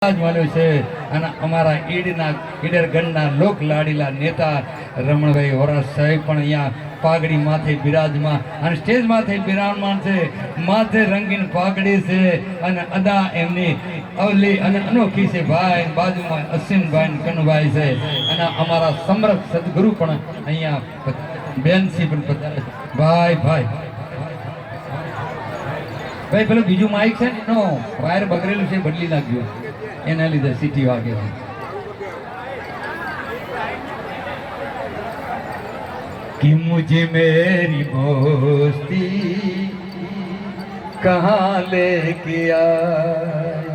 મળ્યો છે અને અમારા ઈડરગઢના લોક લાડીલા નેતા રમણભાઈ વોરા સાહેબ પણ અહીંયા પાઘડી માથે બિરાજમાન અને સ્ટેજ માથે બિરાજમાન છે. માથે રંગીન પાઘડી છે અને અદા એમની અવલી અને અનોખી છે. ભાઈ બાજુમાં અશ્વિનભાઈ કનુભાઈ છે અને અમારા સમર્થ સદગુરુ પણ અહીંયા બેનસી પણ પધારે છે. ભાઈ ભાઈ ભાઈ પેલું બીજું માઇક છે ને એનો વાયર બગડેલું છે, બદલી નાખ્યો, એના લીધે સીટી વાગે છે. कि मुझे मेरी दोस्ती कहाँ लेके आई,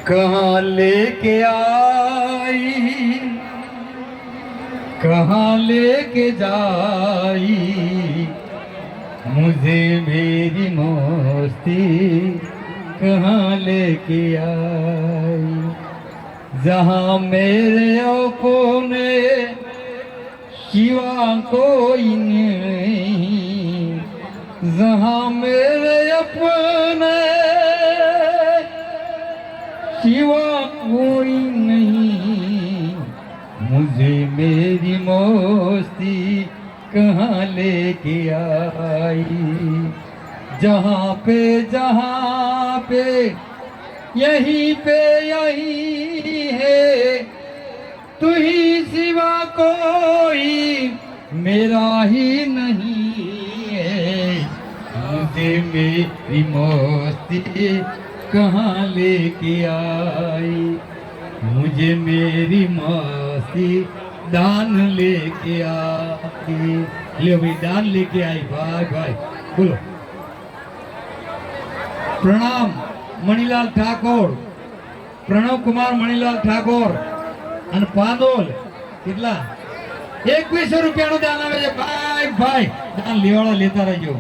कहाँ लेके आई, कहाँ लेके जाई, मुझे मेरी मस्ती कहाँ लेके आई, जहाँ मेरे आँखों ने सिवा कोई नहीं, जहाँ मेरे अपने सिवा कोई नहीं, मुझे मेरी मस्ती कहाँ लेके आई, जहाँ पे यहीं पे यही है, तू ही सिवा कोई मेरा ही नहीं है, मुझे मेरी मस्ती कहाँ लेके आई, मुझे मेरी मस्ती दान लेके आई. ले भाई दान लेके आई. भाई भाई बोलो प्रणाम मणिलाल ठाकोर, प्रणव कुमार मणिलाल ठाकोर અને પાંદોલ કેટલા 2100 રૂપિયાનું દાન આવે છે. ભાઈ ભાઈ દાન લેવાળા લેતા રહેજો.